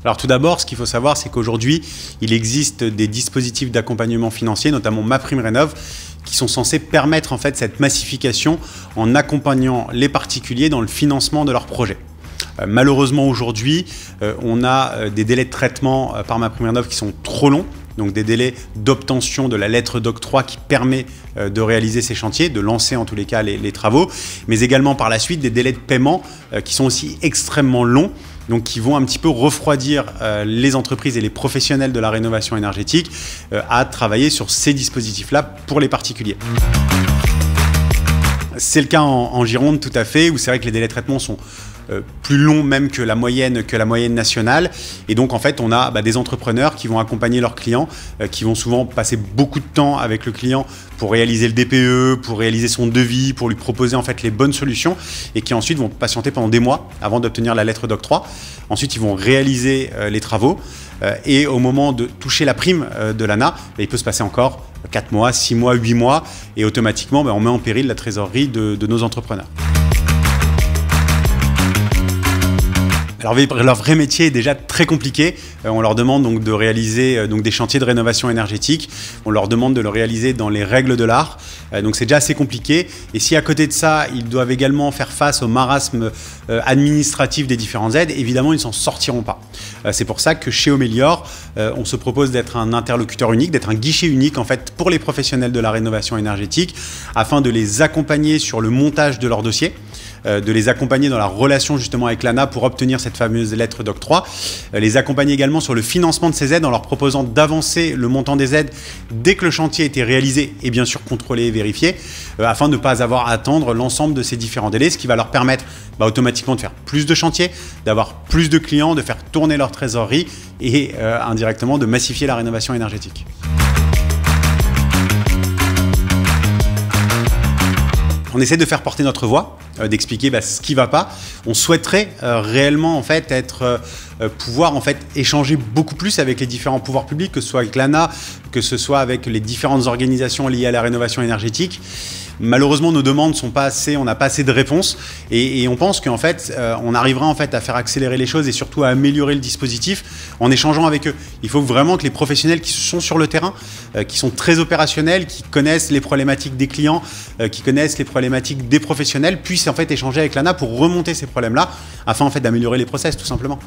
Alors tout d'abord, ce qu'il faut savoir, c'est qu'aujourd'hui, il existe des dispositifs d'accompagnement financier, notamment MaPrimeRénov', qui sont censés permettre en fait cette massification en accompagnant les particuliers dans le financement de leurs projets. Malheureusement aujourd'hui, on a des délais de traitement par MaPrimeRénov' qui sont trop longs, donc des délais d'obtention de la lettre d'octroi qui permet de réaliser ces chantiers, de lancer en tous les cas les travaux, mais également par la suite des délais de paiement qui sont aussi extrêmement longs, donc qui vont un petit peu refroidir les entreprises et les professionnels de la rénovation énergétique à travailler sur ces dispositifs-là pour les particuliers. C'est le cas en Gironde tout à fait, où c'est vrai que les délais de traitement sont plus longs même que la moyenne nationale. Et donc en fait on a des entrepreneurs qui vont accompagner leurs clients, qui vont souvent passer beaucoup de temps avec le client pour réaliser le DPE, pour réaliser son devis, pour lui proposer en fait les bonnes solutions, et qui ensuite vont patienter pendant des mois avant d'obtenir la lettre d'octroi. Ensuite ils vont réaliser les travaux et au moment de toucher la prime de l'ANA, il peut se passer encore 4 mois, 6 mois, 8 mois, et automatiquement on met en péril la trésorerie de nos entrepreneurs. Alors leur vrai métier est déjà très compliqué. On leur demande donc de réaliser des chantiers de rénovation énergétique. On leur demande de le réaliser dans les règles de l'art. Donc c'est déjà assez compliqué. Et si à côté de ça, ils doivent également faire face au marasme administratif des différentes aides, évidemment, ils ne s'en sortiront pas. C'est pour ça que chez Homélior, on se propose d'être un interlocuteur unique, d'être un guichet unique en fait pour les professionnels de la rénovation énergétique, afin de les accompagner sur le montage de leur dossier, de les accompagner dans la relation justement avec l'ANA pour obtenir cette fameuse lettre d'octroi, les accompagner également sur le financement de ces aides en leur proposant d'avancer le montant des aides dès que le chantier a été réalisé et bien sûr contrôlé et vérifié, afin de ne pas avoir à attendre l'ensemble de ces différents délais, ce qui va leur permettre automatiquement de faire plus de chantiers, d'avoir plus de clients, de faire tourner leur trésorerie et indirectement de massifier la rénovation énergétique. On essaie de faire porter notre voix, d'expliquer ce qui ne va pas. On souhaiterait réellement en fait pouvoir en fait échanger beaucoup plus avec les différents pouvoirs publics, que ce soit avec l'ANA, que ce soit avec les différentes organisations liées à la rénovation énergétique. Malheureusement, nos demandes sont pas assez, on n'a pas assez de réponses, et on pense qu'en fait, on arrivera en fait à faire accélérer les choses et surtout à améliorer le dispositif en échangeant avec eux. Il faut vraiment que les professionnels qui sont sur le terrain, qui sont très opérationnels, qui connaissent les problématiques des clients, qui connaissent les problématiques des professionnels, puissent en fait échanger avec l'ANA pour remonter ces problèmes-là, afin en fait d'améliorer les process tout simplement.